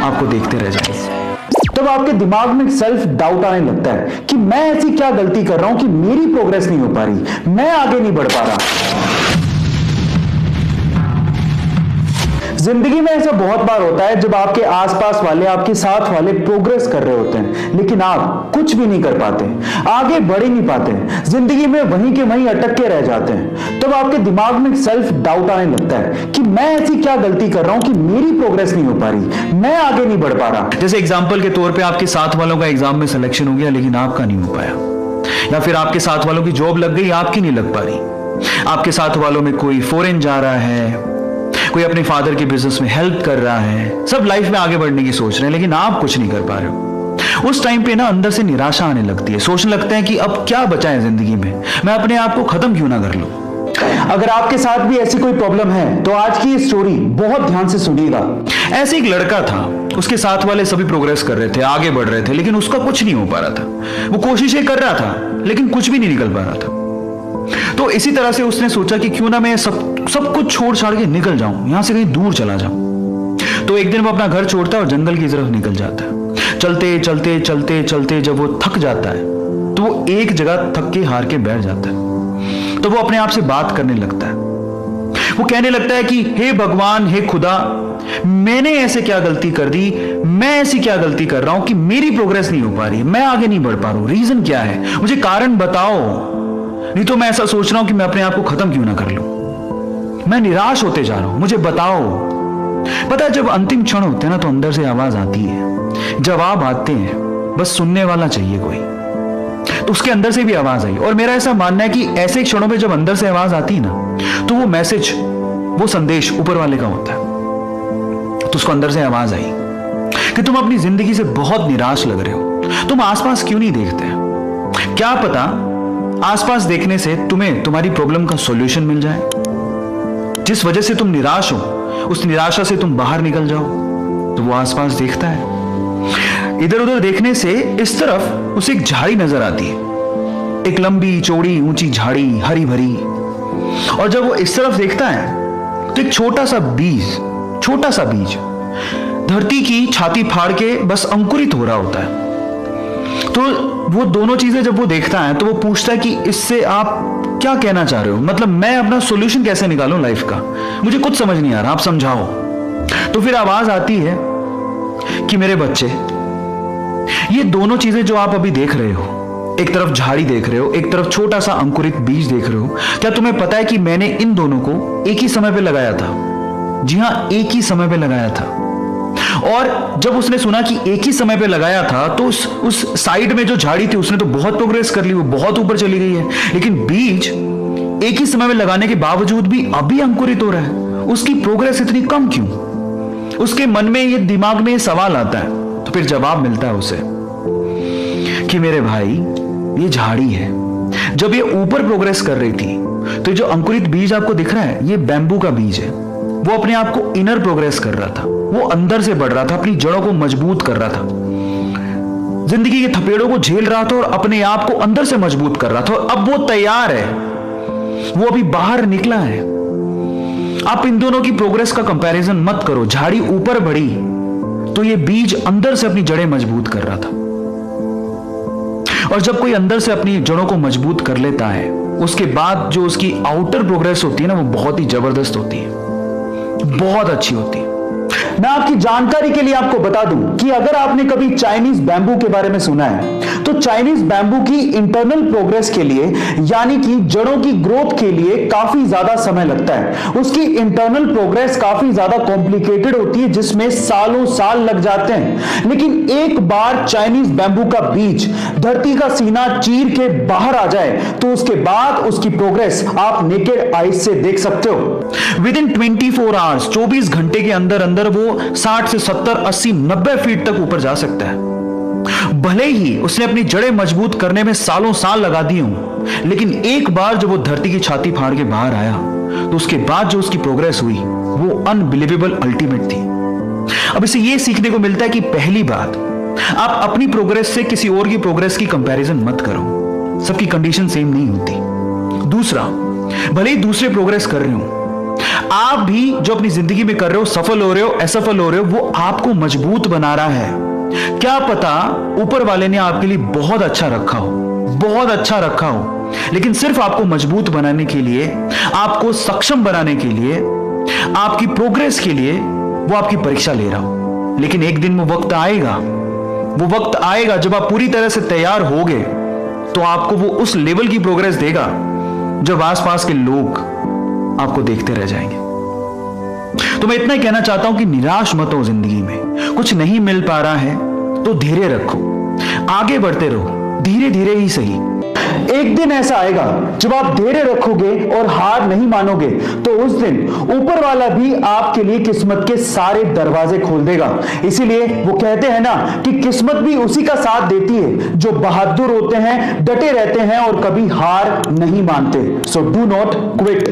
आपको देखते रह जाएंगे। तब आपके दिमाग में सेल्फ डाउट आने लगता है कि मैं ऐसी क्या गलती कर रहा हूं कि मेरी प्रोग्रेस नहीं हो पा रही, मैं आगे नहीं बढ़ पा रहा। जिंदगी में ऐसा बहुत बार होता है जब आपके आसपास वाले, आपके साथ वाले प्रोग्रेस कर रहे होते हैं, लेकिन आप कुछ भी नहीं कर पाते, आगे बढ़ ही नहीं पाते, जिंदगी में वहीं के वहीं अटक के रह जाते हैं। तब आपके दिमाग में सेल्फ डाउट आने लगता है कि मैं ऐसी क्या गलती कर रहा हूं कि मेरी प्रोग्रेस नहीं हो पा रही, मैं आगे नहीं बढ़ पा रहा। जैसे एग्जाम्पल के तौर पे आपके साथ वालों का एग्जाम में सिलेक्शन हो गया लेकिन आपका नहीं हो पाया, या फिर आपके साथ वालों की जॉब लग गई, आपकी नहीं लग पा रही। आपके साथ वालों में कोई फॉरेन जा रहा है, कोई अपने फादर के बिजनेस में हेल्प कर रहा है, सब लाइफ में आगे बढ़ने की सोच रहे हैं लेकिन आप कुछ नहीं कर पा रहे हो। उस टाइम पे ना अंदर से निराशा आने लगती है, सोचने लगते हैं कि अब क्या बचा है जिंदगी में, मैं अपने आप को खत्म क्यों ना कर लूं। अगर आपके साथ भी ऐसी कोई प्रॉब्लम है तो आज की ये स्टोरी बहुत ध्यान से सुनिएगा। ऐसे एक लड़का था, उसके साथ वाले सभी प्रोग्रेस कर रहे थे, आगे बढ़ रहे थे, लेकिन उसका कुछ नहीं हो पा रहा था। वो कोशिशें कर रहा था लेकिन कुछ भी नहीं निकल पा रहा था। तो इसी तरह से उसने सोचा कि क्यों ना मैं सब कुछ छोड़ छाड़ के निकल जाऊं, यहां से कहीं दूर चला जाऊं। तो एक दिन वो अपना घर छोड़ता है और जंगल की तरफ निकल जाता है। चलते चलते चलते चलते जब वो थक जाता है तो वो एक जगह थक के हार के बैठ जाता है। तो वो अपने आप से बात करने लगता है। वो कहने लगता है कि हे भगवान, हे खुदा, मैंने ऐसे क्या गलती कर दी, मैं ऐसी क्या गलती कर रहा हूं कि मेरी प्रोग्रेस नहीं हो पा रही है, मैं आगे नहीं बढ़ पा रहा हूं, रीजन क्या है, मुझे कारण बताओ, नहीं तो मैं ऐसा सोच रहा हूं कि मैं अपने आप को खत्म क्यों ना कर लूं, मैं निराश होते जा रहा हूं, मुझे बताओ। पता है जब अंतिम क्षण होते हैं ना तो अंदर से आवाज आती है, जवाब आते हैं, बस सुनने वाला चाहिए कोई। तो उसके अंदर से भी आवाज आई, और मेरा ऐसा मानना है कि ऐसे क्षणों में जब अंदर से आवाज आती है ना तो वो मैसेज, वो संदेश ऊपर वाले का होता है। तो उसको अंदर से आवाज आई कि तुम अपनी जिंदगी से बहुत निराश लग रहे हो, तुम आसपास क्यों नहीं देखते, क्या पता आसपास देखने से तुम्हें तुम्हारी प्रॉब्लम का सॉल्यूशन मिल जाए, जिस वजह से तुम निराश हो उस निराशा से तुम बाहर निकल जाओ। तो वो आसपास देखता है, इधर उधर देखने से इस तरफ उसे एक झाड़ी नजर आती है, एक लंबी चौड़ी ऊंची झाड़ी, हरी भरी। और जब वो इस तरफ देखता है तो एक छोटा सा बीज धरती की छाती फाड़ के बस अंकुरित हो रहा होता है। तो वो दोनों चीजें जब वो देखता है तो वो पूछता है कि इससे आप क्या कहना चाह रहे हो, मतलब मैं अपना सॉल्यूशन कैसे निकालूं लाइफ का, मुझे कुछ समझ नहीं आ रहा, आप समझाओ। तो फिर आवाज आती है कि मेरे बच्चे, ये दोनों चीजें जो आप अभी देख रहे हो, एक तरफ झाड़ी देख रहे हो, एक तरफ छोटा सा अंकुरित बीज देख रहे हो, क्या तुम्हें पता है कि मैंने इन दोनों को एक ही समय पे लगाया था? जी हां, एक ही समय पे लगाया था। और जब उसने सुना कि एक ही समय पे लगाया था तो उस साइड में जो झाड़ी थी उसने तो बहुत प्रोग्रेस कर ली, वो बहुत ऊपर चली गई है, लेकिन बीज एक ही समय में लगाने के बावजूद भी अभी अंकुरित हो रहा है, उसकी प्रोग्रेस इतनी कम क्यों? उसके मन में ये, दिमाग में ये सवाल आता है। तो फिर जवाब मिलता है उसे कि मेरे भाई, ये झाड़ी है, जब ये ऊपर प्रोग्रेस कर रही थी तो जो अंकुरित बीज आपको दिख रहा है ये बैम्बू का बीज है, वो अपने आप को इनर प्रोग्रेस कर रहा था, वो अंदर से बढ़ रहा था, अपनी जड़ों को मजबूत कर रहा था, जिंदगी के थपेड़ों को झेल रहा था और अपने आप को अंदर से मजबूत कर रहा था। और अब वो तैयार है, वो अभी बाहर निकला है। आप इन दोनों की प्रोग्रेस का कंपैरिजन मत करो, झाड़ी ऊपर बढ़ी तो ये बीज अंदर से अपनी जड़ें मजबूत कर रहा था। और जब कोई अंदर से अपनी जड़ों को मजबूत कर लेता है, उसके बाद जो उसकी आउटर प्रोग्रेस होती है ना, वो बहुत ही जबरदस्त होती है, बहुत अच्छी होती है। मैं आपकी जानकारी के लिए आपको बता दूं कि अगर आपने कभी चाइनीज बैम्बू के बारे में सुना है तो चाइनीज बैम्बू की इंटरनल प्रोग्रेस के लिए, यानी कि जड़ों की ग्रोथ के लिए काफी ज्यादा समय लगता है। उसकी इंटरनल प्रोग्रेस काफी ज्यादा कॉम्प्लिकेटेड होती है, जिसमें सालों साल लग जाते हैं। लेकिन एक बार चाइनीज बैम्बू का बीज धरती का सीना चीर के बाहर आ जाए तो उसके बाद उसकी प्रोग्रेस आप नेकेड आईज से देख सकते हो। विद इन 24 आवर्स, 24 घंटे के अंदर अंदर वो 60 से 70, 80, 90 फीट तक ऊपर जा सकता है। भले ही उसने अपनी जड़ें मजबूत करने में सालों साल लगा दिए हों, लेकिन एक बार जब वो धरती की छाती फाड़ के बाहर आया तो उसके बाद जो उसकी प्रोग्रेस हुई वो अनबिलीवेबल, अल्टीमेट थी। अब इसे ये सीखने को मिलता है कि पहली बात, आप अपनी प्रोग्रेस से किसी और की प्रोग्रेस की कंपैरिजन मत करो, सबकी कंडीशन सेम नहीं होती। दूसरा, भले ही दूसरे प्रोग्रेस कर रहे हो, आप भी जो अपनी जिंदगी में कर रहे हो, सफल हो रहे हो, असफल हो रहे हो, वो आपको मजबूत बना रहा है। क्या पता ऊपर वाले ने आपके लिए बहुत अच्छा रखा हो, बहुत अच्छा रखा हो, लेकिन सिर्फ आपको मजबूत बनाने के लिए, आपको सक्षम बनाने के लिए, आपकी प्रोग्रेस के लिए वो आपकी परीक्षा ले रहा हो। लेकिन एक दिन वो वक्त आएगा जब आप पूरी तरह से तैयार होगे, तो आपको वो उस लेवल की प्रोग्रेस देगा जब आसपास के लोग आपको देखते रह जाएंगे। तो मैं इतना ही कहना चाहता हूं कि निराश मत हो। जिंदगी में कुछ नहीं मिल पा रहा है तो धैर्य रखो, आगे बढ़ते रहो, धीरे धीरे ही सही। एक दिन ऐसा आएगा जब आप धैर्य रखोगे और हार नहीं मानोगे, तो उस दिन ऊपर वाला भी आपके लिए किस्मत के सारे दरवाजे खोल देगा। इसीलिए वो कहते हैं ना कि किस्मत भी उसी का साथ देती है जो बहादुर होते हैं, डटे रहते हैं और कभी हार नहीं मानते। So do not quit.